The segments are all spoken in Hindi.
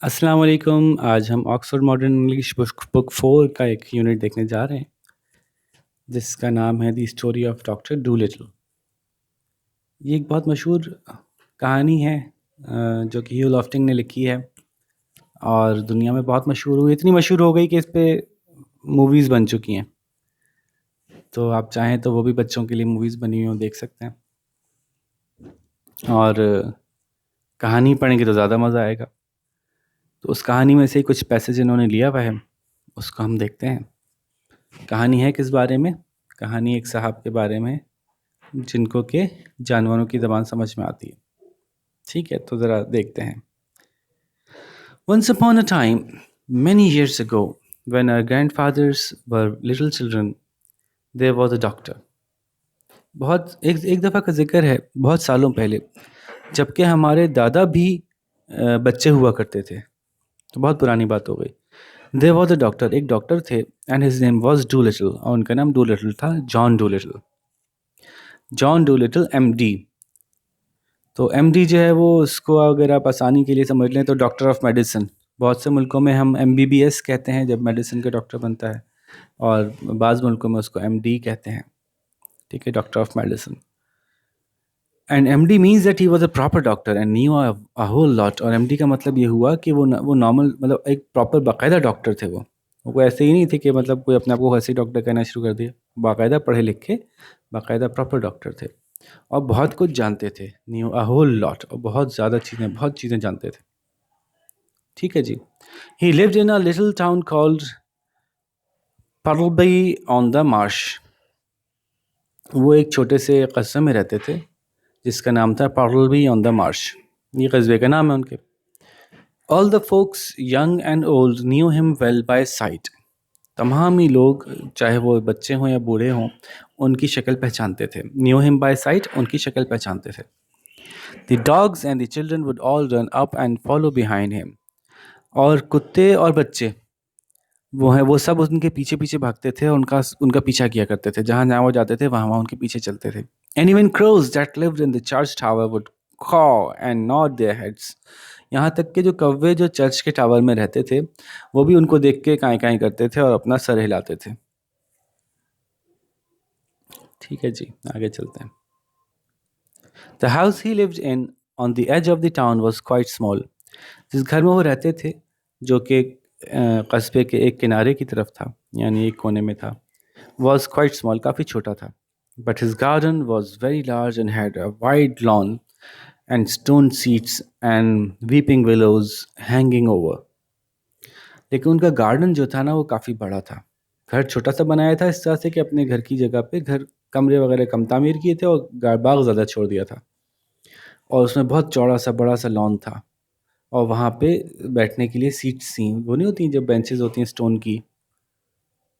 अस्सलाम वालेकुम। आज हम ऑक्सफोर्ड मॉडर्न इंग्लिश बुक 4 का एक यूनिट देखने जा रहे हैं जिसका नाम है the story of doctor Dolittle. ये एक बहुत मशहूर कहानी है जो कि ह्यू लॉफ्टिंग ने लिखी है और दुनिया में बहुत मशहूर हुई, इतनी मशहूर हो गई कि इस पे मूवीज़ बन चुकी हैं। तो आप चाहें तो वो भी बच्चों के लिए मूवीज़ बनी हुई हो देख सकते हैं, और कहानी पढ़ेंगे तो ज़्यादा मज़ा आएगा। तो उस कहानी में से ही कुछ पैसेज इन्होंने लिया हुआ है, उसको हम देखते हैं। कहानी है किस बारे में? कहानी एक साहब के बारे में जिनको के जानवरों की ज़बान समझ में आती है। ठीक है, तो ज़रा देखते हैं। Once upon a time, many years ago, when our grandfathers were little children, there was a doctor. बहुत एक एक दफ़ा का जिक्र है, बहुत सालों पहले, जबकि हमारे दादा भी बच्चे हुआ करते थे। तो बहुत पुरानी बात हो गई। There was a doctor, एक डॉक्टर थे, and his name was Doolittle, और उनका नाम डूलिटल था, John Dolittle. John Dolittle MD। तो एमडी जो है वो, उसको अगर आप आसानी के लिए समझ लें तो डॉक्टर ऑफ मेडिसिन। बहुत से मुल्कों में हम MBBS कहते हैं जब मेडिसिन का डॉक्टर बनता है, और बाज़ मुल्कों में उसको MD कहते हैं। ठीक है, doctor of medicine. And MD means that he was a proper doctor and knew a whole lot. और MD का मतलब ये हुआ कि वो नॉर्मल, मतलब एक प्रॉपर बाकायदा डॉक्टर थे। वो कोई ऐसे ही नहीं थे कि मतलब कोई अपने आप को ऐसे ही डॉक्टर कहना शुरू कर दिया। बाकायदा पढ़े लिखे, बाकायदा प्रॉपर डॉक्टर थे और बहुत कुछ जानते थे, न्यू अ होल लॉट, और बहुत चीज़ें जानते थे। ठीक है जी। He lived in a little town called Puddleby on the marsh. वो एक छोटे से कस्बे में रहते थे जिसका नाम था पर्लबी ऑन द मार्श। ये कस्बे का नाम है उनके। All the folks young and old knew him well by sight. तमाम ही लोग, चाहे वो बच्चे हों या बूढ़े हों, उनकी शक्ल पहचानते थे। न्यू हिम बाय साइट, उनकी शक्ल पहचानते थे। The dogs and the children would all run up and follow behind him. और कुत्ते और बच्चे वो सब उनके पीछे पीछे भागते थे और उनका उनका पीछा किया करते थे। जहाँ जहाँ वो जाते थे वहाँ वहाँ उनके पीछे चलते थे। And even crows that lived in the church tower would caw and nod their heads. यहाँ तक कि जो कौवे जो चर्च के टावर में रहते थे, वो भी उनको देख के काई काई करते थे और अपना सर हिलाते थे। ठीक है जी, आगे चलते हैं। The house he lived in on the edge of the town was quite small. जिस घर में वो रहते थे, जो कि कस्बे के एक किनारे की तरफ था, यानी एक कोने में था, was quite small, काफ़ी छोटा था। But his garden was very large and had a wide lawn and stone seats and weeping willows hanging over. लेकिन उनका गार्डन जो था ना, वो काफ़ी बड़ा था। घर छोटा सा बनाया था इस तरह से कि अपने घर की जगह पे घर, कमरे वगैरह कम तामीर किए थे और बाग ज़्यादा छोड़ दिया था। और उसमें बहुत चौड़ा सा बड़ा सा लॉन था, और वहाँ पे बैठने के लिए सीट्स थी। वो नहीं होती जब बेंचेस होती हैं स्टोन की,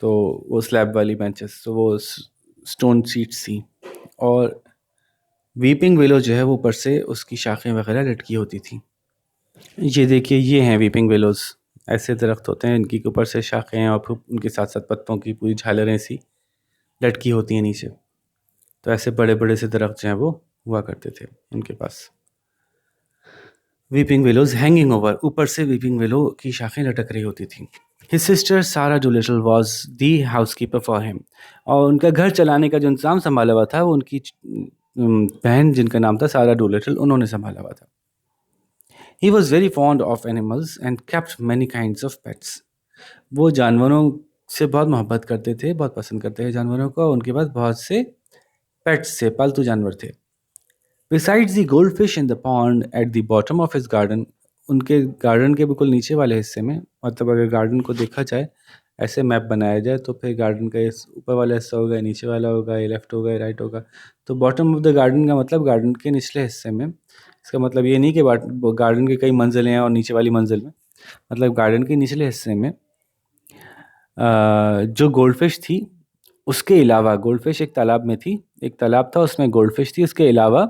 तो वो स्लैब वाली बेंचेस, तो वो स्टोन सीट्स थी। और वीपिंग विलो जो है वो ऊपर से उसकी शाखें वगैरह लटकी होती थी। ये देखिए, ये हैं वीपिंग विलोज। ऐसे दरख्त होते हैं, इनकी ऊपर से शाखें और फिर उनके साथ साथ पत्तों की पूरी झालरें सी लटकी होती हैं नीचे। तो ऐसे बड़े बड़े से दरख्त जो हैं वो हुआ करते थे उनके पास। वीपिंग विलोज हैंगिंग ओवर, ऊपर से वीपिंग विलो की शाखें लटक रही होती थी। His sister Sarah Dolittle was the housekeeper for him. और उनका घर चलाने का जो इंतज़ाम संभाला हुआ था वो उनकी बहन, जिनका नाम था सारा डूलिटल, उन्होंने संभाला हुआ था। He was very fond of animals and kept many kinds of pets. वो जानवरों से बहुत मोहब्बत करते थे, बहुत पसंद करते थे जानवरों को। उनके पास बहुत से पेट्स थे, पालतू जानवर थे। Besides the goldfish in the pond at the bottom of his garden, उनके गार्डन के बिल्कुल नीचे वाले हिस्से में, मतलब अगर गार्डन को देखा जाए, ऐसे मैप बनाया जाए, तो फिर गार्डन का ये ऊपर वाला हिस्सा होगा, नीचे वाला होगा, ये लेफ्ट होगा, ये राइट होगा। तो बॉटम ऑफ द गार्डन का मतलब गार्डन के निचले हिस्से में। इसका मतलब ये नहीं कि गार्डन के कई मंजिलें हैं और नीचे वाली मंजिल में, मतलब गार्डन के निचले हिस्से में जो गोल्डफिश थी, उसके अलावा, गोल्डफिश एक तालाब में थी, एक तालाब था उसमें गोल्डफिश थी, उसके अलावा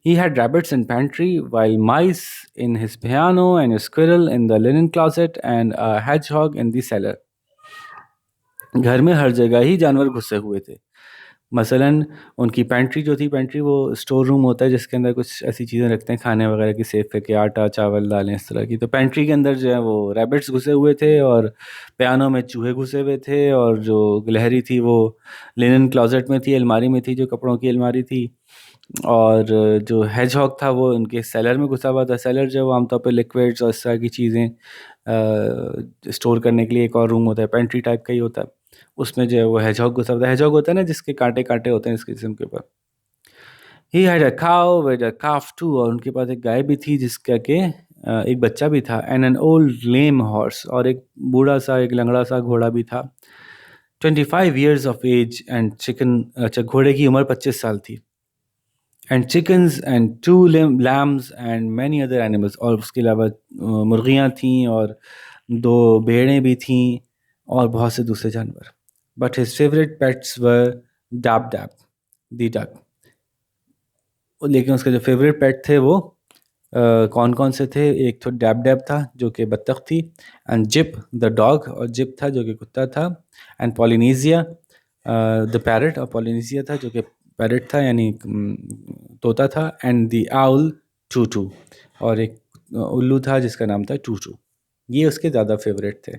he had rabbits in pantry, while mice in his piano, and a squirrel in the linen closet, and a hedgehog in the cellar. घर में हर जगह ही जानवर घुसे हुए थे। मसलन उनकी पेंट्री जो थी, पेंट्री वो स्टोर रूम होता है जिसके अंदर कुछ ऐसी चीज़ें रखते हैं खाने वगैरह की, सेफ करके आटा चावल दालें इस तरह की। तो पेंट्री के अंदर जो है वो रैबिट्स घुसे हुए थे, और पियानो में चूहे घुसे हुए थे, और जो गिलहरी थी वो लिनन क्लोजेट में थी, अलमारी में थी, जो कपड़ों की अलमारी थी। और जो हेजहॉग था वो उनके सेलर में घुसा हुआ था। सेलर जो है वो आमतौर पर लिक्विड्स और इस तरह की चीज़ें स्टोर करने के लिए एक और रूम होता है, पेंट्री टाइप का ही होता है। उसमें जो है वो हेजहॉग घुसा होता है। हेजहॉग होता है ना जिसके कांटे कांटे होते हैं इस किस्म के ऊपर। He had a cow with a calf too, और उनके पास एक गाय भी थी जिसका के एक बच्चा भी था। And an old lame horse, और एक बूढ़ा सा एक लंगड़ा सा घोड़ा भी था। 25 years of age and chicken, अच्छा घोड़े की उम्र 25 साल थी। And chickens and two lambs and many other animals, और उसके अलावा मुर्गियाँ थीं और दो भेड़ें भी थीं और बहुत से दूसरे जानवर। But his favourite pets were dab dab the duck. लेकिन उसके जो फेवरेट पेट थे वो कौन कौन से थे? एक तो डैब डैब था जो कि बत्तख थी, एंड जिप द डॉग, और जिप था जो कि कुत्ता था, एंड पॉलिनेजिया द पैरट, और पॉलिनेजिया था जो कि पैरट था यानी तोता था, एंड द आउल टूटू, और एक उल्लू था जिसका नाम था टूटू। ये उसके ज़्यादा फेवरेट थे।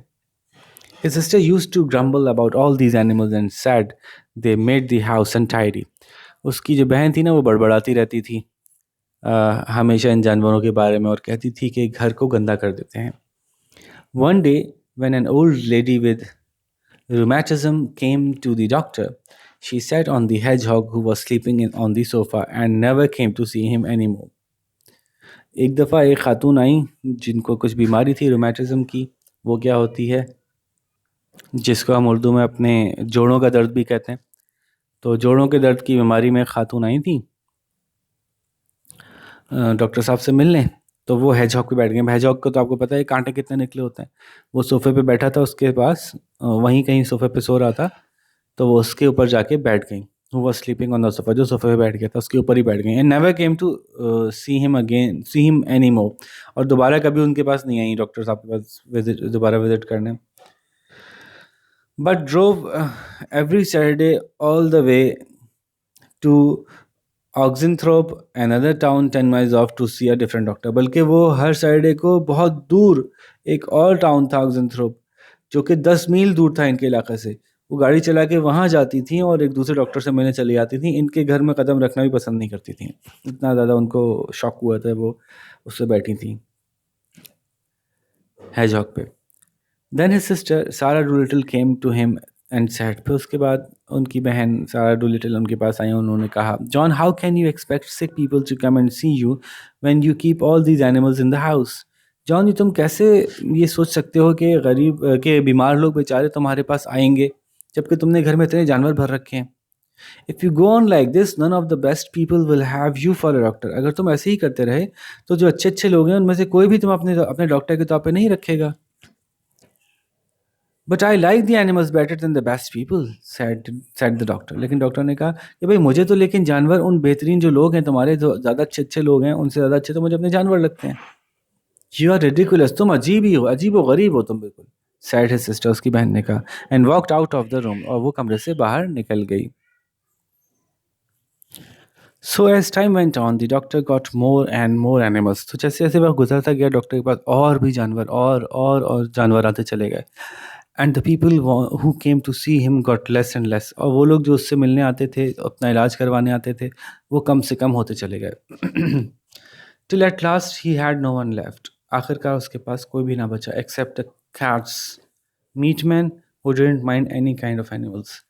His sister used to grumble about all these animals and said they made the house untidy. उसकी जो बहन थी ना वो बड़बड़ाती रहती थी हमेशा इन जानवरों के बारे में, और कहती थी कि घर को गंदा कर देते हैं। One day when an old lady with rheumatism came to the doctor, she sat on the hedgehog who was sleeping on the sofa and never came to see him anymore. एक दफ़ा एक खातून आई जिनको कुछ बीमारी थी रूमेटिज्म की। वो क्या होती है, जिसको हम उर्दू में अपने जोड़ों का दर्द भी कहते हैं। तो जोड़ों के दर्द की बीमारी में खातून आई थी डॉक्टर साहब से मिलने। तो वो हेजहॉग पे बैठ गए। हेजहॉग को तो आपको पता है कांटे कितने निकले होते हैं। वो सोफ़े पे बैठा था, उसके पास वहीं कहीं सोफ़े पे सो रहा था, तो वो उसके ऊपर जाके बैठ गई। Who was sleeping on the sofa, जो सोफ़े पे बैठ गया था उसके ऊपर ही बैठ गई। And never came to see him any more, और दोबारा कभी उनके पास नहीं आई डॉक्टर साहब के पास दोबारा विजिट करने। But drove every Saturday all the way to Oxenthorpe, another town 10 miles off, to see a different doctor. बल्कि वो हर सैटरडे को बहुत दूर एक और टाउन था ऑक्सिनथ्रोप, जो कि 10 मील दूर था इनके इलाके से। वो गाड़ी चला के वहाँ जाती थी और एक दूसरे डॉक्टर से मिलने चली जाती थी। इनके घर में कदम रखना भी पसंद नहीं करती थी, इतना ज़्यादा उनको शौक हुआ था वो उससे बैठी थी हेजहॉग पे। Then his sister Sarah Doolittle came to him and said, फिर उसके बाद उनकी बहन सारा डूलिटल उनके पास आई। उन्होंने कहा, John how can you expect sick people to come and see you when you keep all these animals in the house. John, ये तुम कैसे ये सोच सकते हो कि के बीमार लोग बेचारे तुम्हारे पास आएंगे जबकि तुमने घर में इतने जानवर भर रखे हैं। If you go on like this none of the best people will have you for a doctor. अगर तुम ऐसे ही करते रहे तो जो अच्छे अच्छे लोग हैं उनमें से कोई भी तुम अपने अपने डॉक्टर के तौर पे नहीं रखेगा। But I like the animals better than the best people, said the doctor. लेकिन डॉक्टर ने कहा कि भाई मुझे तो लेकिन जानवर, उन बेहतरीन जो लोग हैं तुम्हारे, जो ज़्यादा अच्छे अच्छे लोग हैं, उनसे ज़्यादा अच्छे तो मुझे अपने जानवर लगते हैं। यू आर रिडिकुलस, तुम अजीब ही हो, अजीब व गरीब हो तुम बिल्कुल, सैड हिज सिस्टर, उसकी बहन ने कहा। And walked out of the room, और वो कमरे से बाहर निकल गई। So as time went on the doctor got more and more animals. तो जैसे जैसे वह गुजरता गया डॉक्टर के पास और भी जानवर और जानवर आते चले गए। And the people who came to see him got less and less, और वो लोग जो उससे मिलने आते थे, अपना इलाज करवाने आते थे, वो कम से कम होते चले गए। Till at last he had no one left, आखिरकार उसके पास कोई भी ना बचा except the cat's meat man who didn't mind any kind of animals.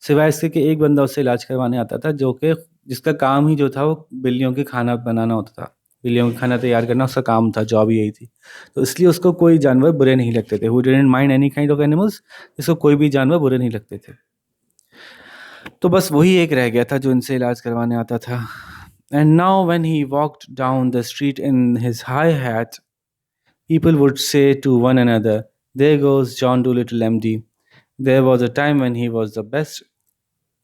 सिवाय इसके कि एक बंदा उससे इलाज करवाने आता था जो कि जिसका काम ही जो था वो बिल्लियों के खाना बनाना होता था। बिल्लियों का खाना तैयार करना उसका काम था, जॉब ही यही थी। तो इसलिए उसको कोई जानवर बुरे नहीं लगते थे। Who didn't mind any kind of animals, इसको कोई भी जानवर बुरे नहीं लगते थे। तो बस वही एक रह गया था जो इनसे इलाज करवाने आता था। And now when he walked down the street in his hi hat, people would say to one another, there goes John Dolittle MD. There was a time when he was the best.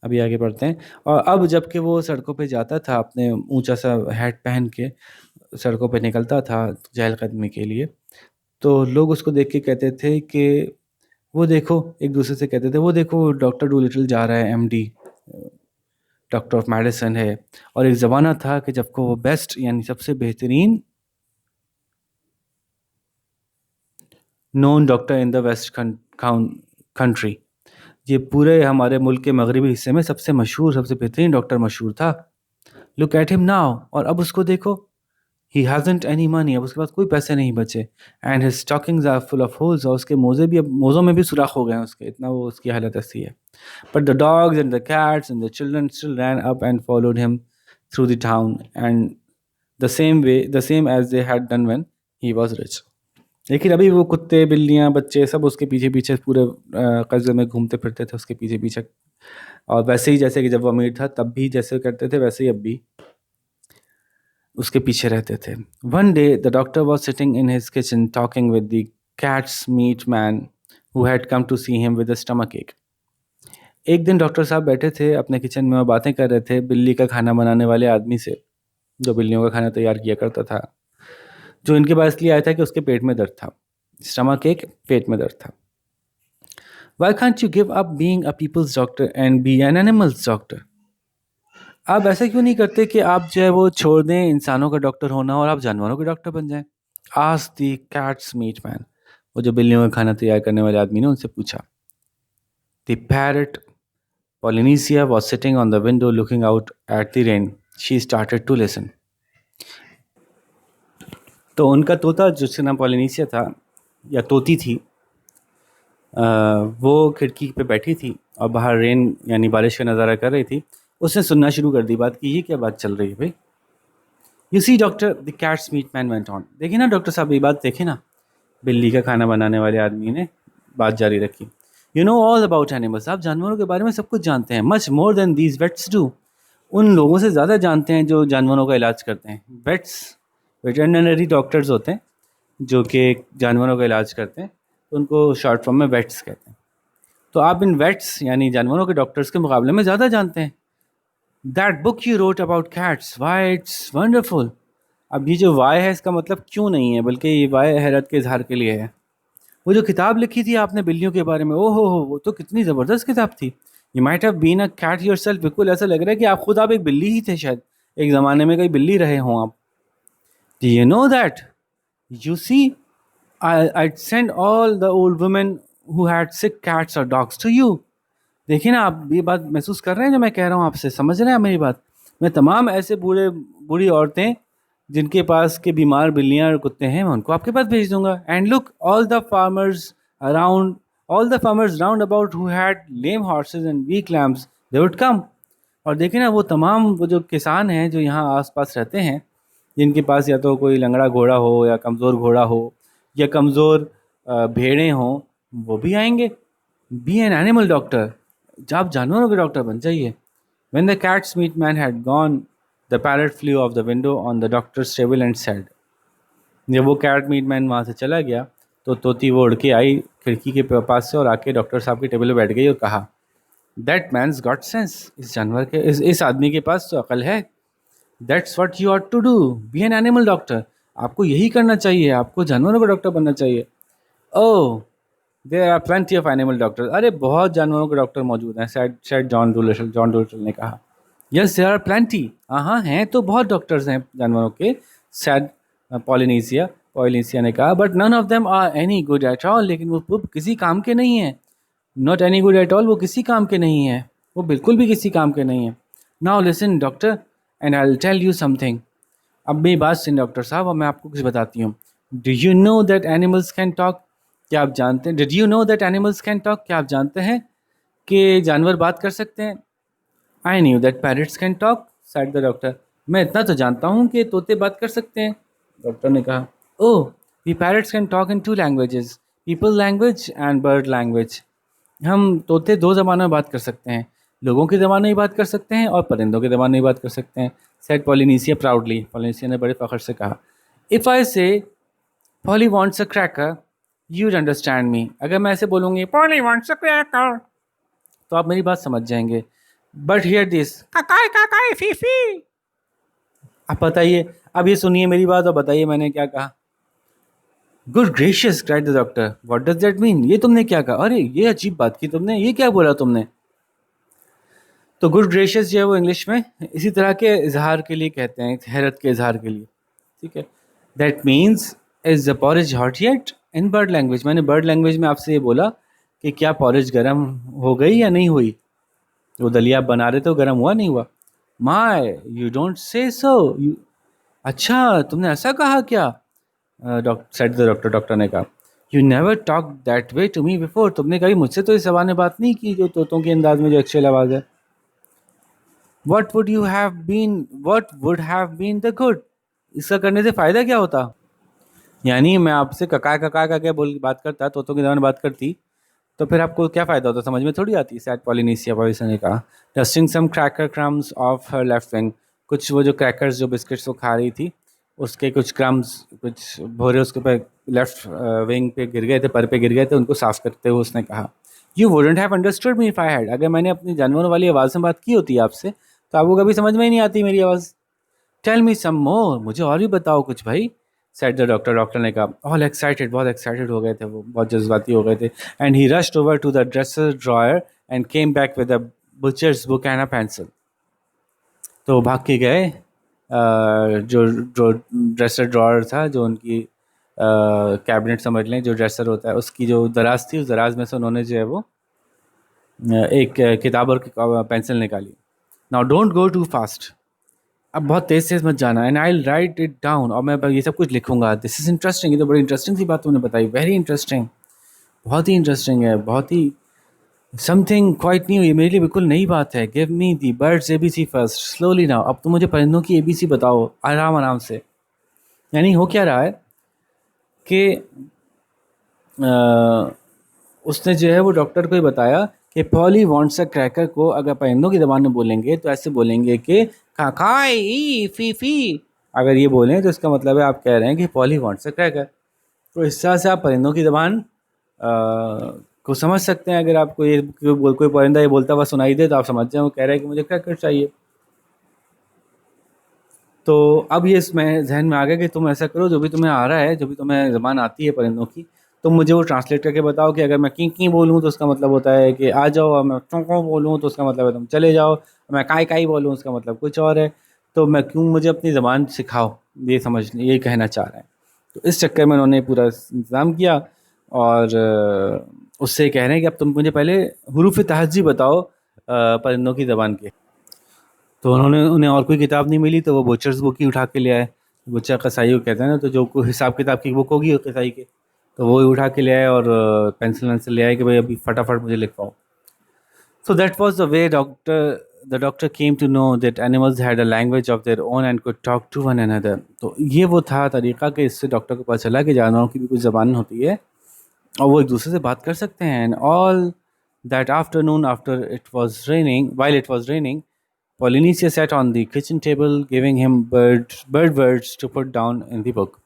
अभी आगे बढ़ते हैं। और अब जबकि वो सड़कों पे जाता था अपने ऊंचा सा हैट पहन के, सड़कों पे निकलता था चहलकदमी के लिए, तो लोग उसको देख के कहते थे कि वो देखो, एक दूसरे से कहते थे वो देखो डॉक्टर डूलिटल जा रहा है एमडी। डॉक्टर ऑफ मेडिसिन है। और एक ज़माना था कि जब को वो बेस्ट यानी सबसे बेहतरीन known doctor in the west country, ये पूरे हमारे मुल्क के मगरबी हिस्से में सबसे मशहूर, सबसे बेहतरीन डॉक्टर मशहूर था। लुक एट हिम नाउ, और अब उसको देखो, ही हैजंट एनी मनी, अब उसके पास कोई पैसे नहीं बचे। And his stockings are full of holes, और उसके मोजे भी, अब मोज़ों में भी सुराख हो गए हैं उसके, इतना वो उसकी हालत ऐसी है। But the dogs and the cats and the children still ran up and followed him through the town and the same as they had done when he was rich. लेकिन अभी वो कुत्ते, बिल्लियाँ, बच्चे सब उसके पीछे पीछे पूरे कस्बे में घूमते फिरते थे उसके पीछे पीछे। और वैसे ही जैसे कि जब वो अमीर था तब भी जैसे करते थे, वैसे ही अब भी उसके पीछे रहते थे। One day the doctor was sitting in his kitchen talking with the cat's meat man who had come to see him with a stomach ache. एक दिन डॉक्टर साहब बैठे थे अपने किचन में और बातें कर रहे थे बिल्ली का खाना बनाने वाले आदमी से, जो बिल्लियों का खाना तैयार किया करता था, जो इनके पास इसलिए आया था कि उसके पेट में दर्द था। स्टमक एक, पेट में दर्द था। Why can't you give up being a people's doctor and be an animal's doctor? आप ऐसा क्यों नहीं करते कि आप जो है वो छोड़ दें इंसानों का डॉक्टर होना और आप जानवरों के डॉक्टर बन जाएं? Asked the cat's meat man, वो जो बिल्लियों का खाना तैयार करने वाले आदमी ने उनसे पूछा। The parrot Polynesia was sitting on the window looking out at the rain. She started to listen. तो उनका तोता, जिसका नाम पॉलिनीसिया था या तोती थी, वो खिड़की पे बैठी थी और बाहर रेन यानी बारिश का नज़ारा कर रही थी। उसने सुनना शुरू कर दी बात कि ये क्या बात चल रही है भाई। You see doctor, the cat's meat man went on. देखिए ना डॉक्टर साहब, ये बात देखिए ना, बिल्ली का खाना बनाने वाले आदमी ने बात जारी रखी। You know all about animals, आप जानवरों के बारे में सब कुछ जानते हैं। Much more than these vets do, उन लोगों से ज़्यादा जानते हैं जो जानवरों का इलाज करते हैं। वेट्स वेटरनरी डॉक्टर्स होते हैं जो कि जानवरों का इलाज करते हैं, तो उनको शॉर्ट फॉर्म में वेट्स कहते हैं। तो आप इन वेट्स यानी जानवरों के डॉक्टर्स के मुकाबले में ज़्यादा जानते हैं। That book you wrote about cats, why it's wonderful. अब ये जो वाई है इसका मतलब क्यों नहीं है, बल्कि ये वाई हैरत के इजहार के लिए है। वो जो किताब लिखी थी आपने बिल्लियों के बारे में, ओहो हो, वो तो कितनी ज़बरदस्त किताब थी। You might have been a cat yourself, बिल्कुल ऐसा लग रहा है कि आप एक बिल्ली ही थे, शायद एक ज़माने में कहीं बिल्ली रहे हों आप। Do you know that, you see, I'd send all the old women who had sick cats or dogs to you. देखिए ना, आप ये बात महसूस कर रहे हैं जो मैं कह रहा हूँ आपसे, समझ रहे हैं मेरी बात। मैं तमाम ऐसे बूढ़ी औरतें जिनके पास के बीमार बिल्लियाँ और कुत्ते हैं, मैं उनको आपके पास भेज दूंगा। And look all the farmers round about who had lame horses and weak lambs, they would come. और देखिए ना, वो जो किसान हैं जो यहाँ आसपास रहते हैं, जिनके पास या तो कोई लंगड़ा घोड़ा हो या कमज़ोर घोड़ा हो या कमज़ोर भेड़ें हों, वो भी आएंगे। बी एन एनिमल डॉक्टर, आप जानवरों के डॉक्टर बन जाइए। When the cat's meat man had gone, the parrot flew off the window on the doctor's table and said, जब वो कैट मीट मैन वहाँ से चला गया तो तोती वो उड़ के आई खिड़की के पास से और आके डॉक्टर साहब की टेबल पे बैठ गई और कहा, दैट मैन्स गॉट सेंस, इस आदमी के पास तो अकल है। That's what you ought to do, be an animal doctor. आपको यही करना चाहिए, आपको जानवरों का डॉक्टर बनना चाहिए। Oh, there are plenty of animal doctors, अरे बहुत जानवरों के डॉक्टर मौजूद हैं, सेड जॉन डूलिटल ने कहा। यस देयर आर प्लेंटी, हाँ हैं तो बहुत डॉक्टर्स हैं जानवरों के, सेड पॉलिनेशिया ने कहा। But none of them are any good at all, लेकिन वो किसी काम के नहीं हैं। Not any good at all, वो किसी काम के नहीं हैं, वो बिल्कुल भी किसी काम के नहीं हैं। Now listen doctor and I will tell you something. अब मेरी बात सुन डॉक्टर साहब, और मैं आपको कुछ बताती हूँ। Do you know that animals can talk, क्या आप जानते हैं? Did you know that animals can talk, क्या आप जानते हैं कि जानवर बात कर सकते हैं? I knew that parrots can talk, said the doctor. मैं इतना तो जानता हूँ कि तोते बात कर सकते हैं, डॉक्टर ने कहा। Oh, we parrots can talk in 2 languages, people language and bird language. हम तोते 2 ज़बानों में बात कर सकते हैं, लोगों की ज़बान में भी बात कर सकते हैं और परिंदों की ज़बान में भी बात कर सकते हैं, सेड पॉलिनेशिया प्राउडली। पॉलिनेशिया ने बड़े फ़ख्र से कहा, इफ़ आई से poly wants a cracker, you'd understand me. अगर मैं ऐसे बोलूँगी पॉली वांट्स अ क्रैकर, तो आप मेरी बात समझ जाएंगे। बट हियर दिस, काकाई काकाई फीफी। आप बताइए, अब ये सुनिए मेरी बात और बताइए मैंने क्या कहा। Good gracious, cried the doctor, what does that mean, ये तुमने क्या कहा? अरे ये अजीब बात की तुमने, ये क्या बोला तुमने? तो गुड ग्रेशियस जो है वो इंग्लिश में इसी तरह के इजहार के लिए कहते हैं, हैरत के इजहार के लिए, ठीक है। That means is the porridge hot yet, in bird language. मैंने बर्ड लैंग्वेज में आपसे ये बोला कि क्या पॉरेज गर्म हो गई या नहीं हुई, वो दलिया आप बना रहे थे वो गर्म हुआ नहीं हुआ। माय यू डोंट से सो, अच्छा तुमने ऐसा कहा क्या, doctor said the doctor, doctor ने कहा you never talk that way to me before, तुमने कभी मुझसे तो इस जबान में बात नहीं की जो तोतों के अंदाज में जो एक्चुअल आवाज़ है। What would you have been, what would have been the good, इसका करने से फ़ायदा क्या होता। यानी मैं आपसे कका कका का क्या बोल बात करता, तोतों की जबान बात करती, तो फिर आपको क्या फ़ायदा होता, समझ में थोड़ी आती। सैड पॉलिनेशिया पॉलिसन ने कहा, dusting some cracker crumbs off her left wing, कुछ वो जो क्रैकर्स जो बिस्किट्स वो खा रही थी उसके कुछ क्रम्स, कुछ भोरे उसके पर लेफ्ट विंग पे गिर गए थे, पर पे गिर गए थे, उनको साफ करते हुए उसने कहा you wouldn't have understood me if I had, अगर मैंने अपनी जानवरों वाली आवाज़ में बात की होती आपसे तो आपको कभी समझ में ही नहीं आती मेरी आवाज़। टेल मी सम मोर, मुझे और भी बताओ कुछ भाई, सेड द डॉक्टर, डॉक्टर ने कहा। ऑल एक्साइटेड, बहुत एक्साइटेड हो गए थे वो, बहुत जज्बाती हो गए थे। And he rushed over to the dresser drawer and came back with a butcher's book and a pencil, तो भाग के गए जो जो ड्रेसर ड्रॉयर था, जो उनकी कैबिनेट समझ लें, जो ड्रेसर होता है उसकी जो दराज थी, उस दराज में से उन्होंने जो है वो एक किताब और पेंसिल निकाली। Now don't go too fast, अब बहुत तेज तेज मत जाना, and I write it down, और मैं ये सब कुछ लिखूंगा। दिस इज इंटरेस्टिंग, ये तो बड़ी इंटरेस्टिंग सी बात तुमने बताई, वेरी इंटरेस्टिंग, बहुत ही इंटरेस्टिंग है, बहुत ही समथिंग क्वाइट न्यू, ये मेरे लिए बिल्कुल नई बात है। गिव मी दी birds ABC first slowly now, अब तुम मुझे परिंदों की एबीसी बताओ आराम आराम से। यानी हो क्या रहा है कि उसने जो है वो डॉक्टर को ही बताया कि पॉली वांट्स अ क्रैकर को अगर परिंदों की ज़बान में बोलेंगे तो ऐसे बोलेंगे कि खाई ई फी फी, अगर ये बोलें तो इसका मतलब है आप कह रहे हैं कि पॉली वांट्स अ क्रैकर। तो इस तरह से आप परिंदों की ज़बान को समझ सकते हैं। अगर आपको ये कोई परिंदा ये बोलता हुआ सुनाई दे तो आप समझ जाए वो कह रहा है कि मुझे क्रैकर चाहिए। तो अब ये इसमें जहन में आ गया कि तुम ऐसा करो, जो भी तुम्हें आ रहा है, जो भी तुम्हें ज़बान आती है परिंदों की, तुम मुझे वो ट्रांसलेट करके बताओ कि अगर मैं की बोलूँ तो उसका मतलब होता है कि आ जाओ, और मैं चौं बोलूँ तो उसका मतलब है तुम चले जाओ, मैं काई काई बोलूँ उसका मतलब कुछ और है। तो मैं क्यों, मुझे अपनी ज़बान सिखाओ, ये समझ, ये कहना चाह रहे हैं। तो इस चक्कर में उन्होंने पूरा इंतज़ाम किया और उससे कह रहे हैं कि अब तुम मुझे पहले हरूफ तहज़्ज़ी बताओ परिंदों की ज़बान के। तो उन्होंने, उन्हें और कोई किताब नहीं मिली तो वो बुचर्स बुक ही उठा के ले आए। बुचर कसाई को कहते हैं ना, तो जो कोई हिसाब किताब की बुक होगी कसाई के, तो वो ही उठा के ले आए और पेंसिल वेंसिल ले आए कि भाई अभी फटाफट मुझे लिखवाओ। So that was the way the doctor came to know that animals had a language of their own and could talk to one another. तो ये वो था तरीका कि इससे डॉक्टर को पता चला कि जानवरों की भी कुछ ज़बान होती है और वो एक दूसरे से बात कर सकते हैं। And all that afternoon after it was raining, while it was raining, Polynesia sat on the kitchen table, giving him bird words to put down in the book.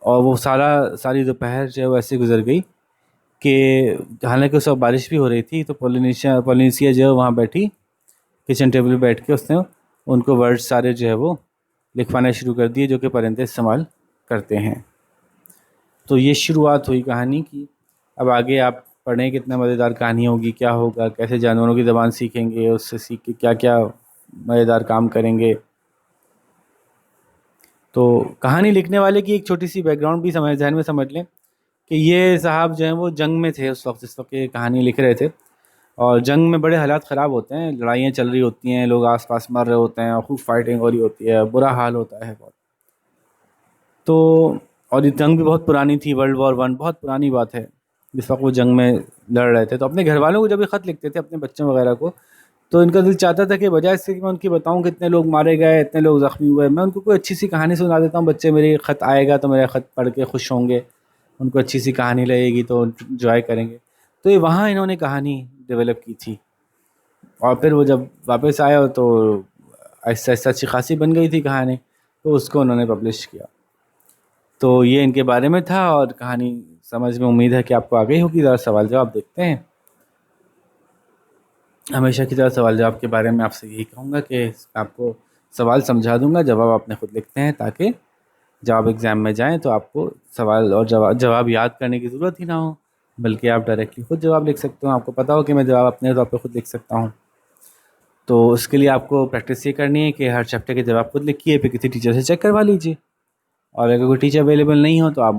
और वो सारी दोपहर जो है वो ऐसे गुजर गई कि हालांकि उस वक्त बारिश भी हो रही थी, तो पोलिनेशिया जो है वहाँ बैठी किचन टेबल पे बैठ के उसने उनको वर्ड्स सारे जो है वो लिखवाना शुरू कर दिए जो कि परिंदे इस्तेमाल करते हैं। तो ये शुरुआत हुई कहानी की। अब आगे आप पढ़ें कितना मज़ेदार कहानी होगी, क्या होगा, कैसे जानवरों की ज़बान सीखेंगे, उससे सीख के क्या क्या मज़ेदार काम करेंगे। तो कहानी लिखने वाले की एक छोटी सी बैकग्राउंड भी समझ, ध्यान में समझ लें कि ये साहब जो हैं वो जंग में थे उस वक्त, जिस वक्त ये कहानी लिख रहे थे। और जंग में बड़े हालात ख़राब होते हैं, लड़ाइयाँ चल रही होती हैं, लोग आसपास मर रहे होते हैं और खूब फाइटिंग हो रही होती है, बुरा हाल होता है बहुत। तो और ये जंग भी बहुत पुरानी थी, वर्ल्ड वॉर 1 बहुत पुरानी बात है, जिस वक्त वो जंग में लड़ रहे थे। तो अपने घर वालों को जब ये ख़त लिखते थे, अपने बच्चों वगैरह को, तो इनका दिल चाहता था कि बजाय इससे कि मैं उनकी बताऊं कितने लोग मारे गए, इतने लोग ज़ख्मी हुए, मैं उनको कोई अच्छी सी कहानी सुना देता हूँ। बच्चे मेरे ख़त आएगा तो मेरा ख़त पढ़ के खुश होंगे, उनको अच्छी सी कहानी लगेगी तो इंजॉय करेंगे। तो ये वहाँ इन्होंने कहानी डेवलप की थी और फिर वो जब वापस आया तो ऐसा ऐसा अच्छी खासी बन गई थी कहानी, तो उसको उन्होंने पब्लिश किया। तो ये इनके बारे में था और कहानी समझ में उम्मीद है कि आपको आ गई होगी। ज़रा सवाल जवाब देखते हैं। हमेशा की तरह सवाल जवाब के बारे में आपसे यही कहूँगा कि आपको सवाल समझा दूंगा, जवाब आपने खुद लिखते हैं, ताकि जब आप एग्ज़ाम में जाएं तो आपको सवाल और जवाब याद करने की ज़रूरत ही ना हो, बल्कि आप डायरेक्टली खुद जवाब लिख सकते हो। आपको पता हो कि मैं जवाब अपने तौर पर खुद लिख सकता हूँ। तो उसके लिए आपको प्रैक्टिस ये करनी है कि हर चैप्टर के जवाब खुद लिखिए, फिर किसी टीचर से चेक करवा लीजिए, और अगर कोई टीचर अवेलेबल नहीं हो तो आप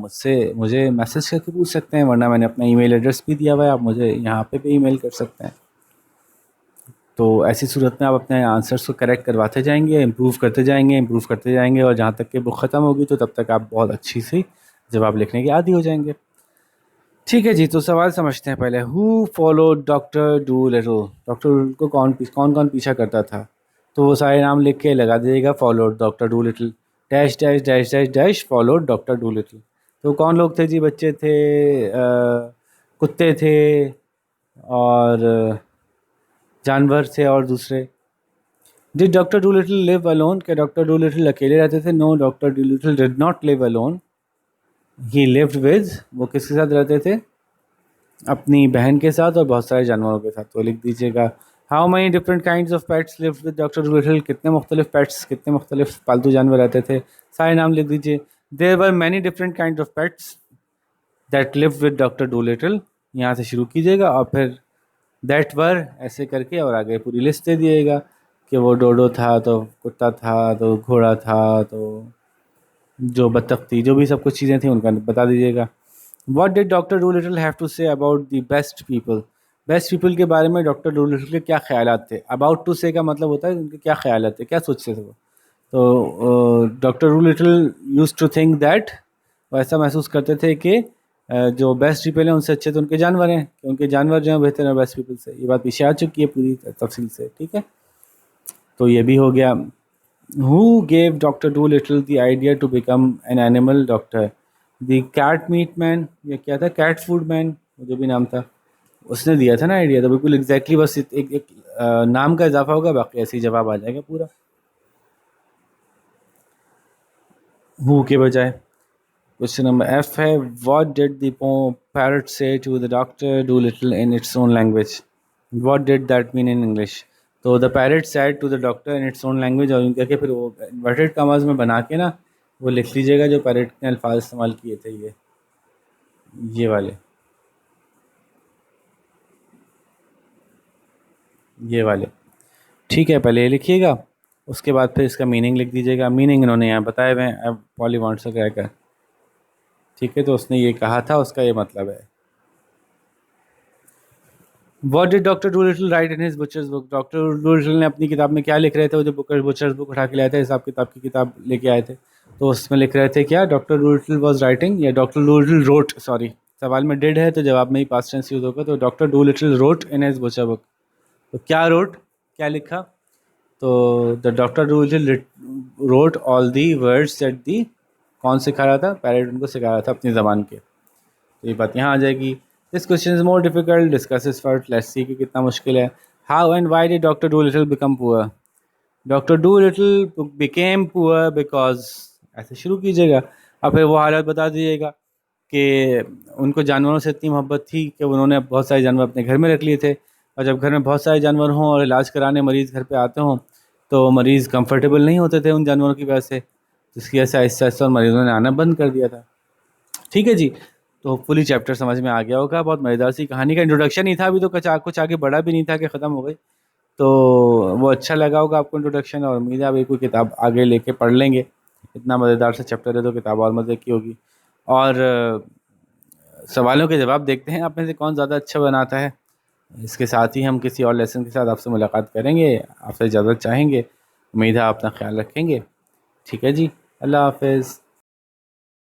मुझे मैसेज करके पूछ सकते हैं, वरना मैंने अपना ईमेल एड्रेस भी दिया हुआ है, आप मुझे यहाँ पे भी ईमेल कर सकते हैं। तो ऐसी सूरत में आप अपने आंसर्स को करेक्ट करवाते जाएंगे, इम्प्रूव करते जाएंगे, और जहाँ तक कि बुक ख़त्म होगी तो तब तक आप बहुत अच्छी सी जवाब लिखने के आदी हो जाएंगे। ठीक है जी, तो सवाल समझते हैं पहले। Who followed doctor Dolittle? Doctor Dolittle को कौन कौन पीछा करता था? तो वो सारे नाम लिख के लगा दीजिएगा, followed doctor Dolittle dash dash dash dash dash followed doctor Dolittle. तो कौन लोग थे जी? बच्चे थे, कुत्ते थे, और जानवर थे, और दूसरे। Did doctor Doolittle live alone? क्या डॉक्टर डूलिटल अकेले रहते थे? No, doctor Doolittle did not live alone, he lived with, वो किसके साथ रहते थे? अपनी बहन के साथ और बहुत सारे जानवरों के साथ। तो लिख दीजिएगा, how many different kinds of pets lived with doctor Dolittle? कितने मुख्तलिफ पेट्स, कितने मुख्तलिफ पालतू जानवर रहते थे? सारे नाम लिख दीजिए। There were many different kinds of pets that lived with doctor Doolittle, यहाँ से शुरू कीजिएगा और फिर दैट वर ऐसे करके और आगे पूरी लिस्ट दे दिएगा कि वो डोडो था, तो कुत्ता था, तो घोड़ा था, तो जो बत्तख थी, जो भी सब कुछ चीज़ें थी उनका बता दीजिएगा। What did doctor Doolittle have to say about the best people? Best people के बारे में डॉक्टर डूलिटल के क्या ख्यालात थे? अबाउट टू से का मतलब होता है उनके क्या ख्यालात थे, क्या सोचते थे वो। तो doctor Doolittle used to think that, वो ऐसा महसूस करते थे कि जो बेस्ट पीपल हैं उनसे अच्छे तो उनके जानवर हैं, कि उनके जानवर जो हैं बेहतर हैं बेस्ट पीपल से। ये बात पीछे आ चुकी है पूरी तफसील से, ठीक है। तो ये भी हो गया। Who gave Dr. Dolittle the idea to become an animal doctor? The cat meat man, या क्या था, कैट फूड मैन, जो भी नाम था, उसने दिया था ना आइडिया। तो बिल्कुल एग्जैक्टली बस एक नाम का इजाफा होगा, बाकी ऐसे ही जवाब आ जाएगा पूरा, हु के बजाय। क्वेश्चन नंबर एफ है, what did the parrot say to the doctor Dolittle in its own language? What did that mean in English? तो the parrot said to the doctor in its own language, और उनका के फिर वो इन्वर्टेड कॉमास में बना के ना वो लिख लीजिएगा जो पैरट ने अल्फाज इस्तेमाल किए थे, ये वाले, ये वाले। ठीक है, पहले ये लिखिएगा, उसके बाद फिर इसका मीनिंग लिख दीजिएगा। मीनिंग इन्होंने यहाँ बताए हुए हैं, अब पॉली वांट से कहकर, ठीक है। तो उसने ये कहा था, उसका ये मतलब है। What did doctor Dolittle right in his butchers book? Doctor Dolittle ने अपनी किताब में क्या लिख रहे थे? वो जो बुचर्स बुक उठा के लाए थे, हिसाब किताब की किताब लेके आए थे, तो उसमें लिख रहे थे क्या? डॉक्टर डूलिटल वाज राइटिंग, या डॉक्टर डूलिटल रोट, सॉरी सवाल में डिड है तो जवाब में ही पास्ट टेंस यूज होगा, तो doctor Doolittle wrote in his butcher book. तो क्या रोट, क्या लिखा? तो the doctor Doolittle wrote all the words that the, कौन सिखा रहा था? पैरेट उनको सिखा रहा था अपनी ज़बान के। तो ये बात यहाँ आ जाएगी। This question is more difficult, discuss is first, let's see कि कितना मुश्किल है। How and why did doctor Dolittle become poor? Doctor Dolittle became poor because, ऐसे शुरू कीजिएगा और फिर वो हालत बता दीजिएगा कि उनको जानवरों से इतनी मोहब्बत थी कि उन्होंने बहुत सारे जानवर अपने घर में रख लिए थे, और जब घर में बहुत सारे जानवर हों और इलाज कराने मरीज़ घर पे आते हों तो मरीज़ कंफर्टेबल नहीं होते थे उन जानवरों की वजह से, जिसकी वजह से आहिस्ता आहिस्ता उन मरीज़ों ने आना बंद कर दिया था। ठीक है जी, तो फुली चैप्टर समझ में आ गया होगा। बहुत मज़ेदार सी कहानी का इंट्रोडक्शन ही था, अभी तो कुछ आगे बढ़ा भी नहीं था कि ख़त्म हो गई। तो वो अच्छा लगा होगा आपको इंट्रोडक्शन, और उम्मीद है आप एक कोई किताब आगे लेके पढ़ लेंगे। इतना मज़ेदार सा चैप्टर है तो किताब और मज़े की होगी। और सवालों के जवाब देखते हैं आप में से कौन ज़्यादा अच्छा बनाता है। इसके साथ ही हम किसी और लेसन के साथ आपसे मुलाकात करेंगे, आपसे इजाज़त चाहेंगे। उम्मीद है आप अपना ख्याल रखेंगे। ठीक है जी, अल्लाह हाफ़िज़।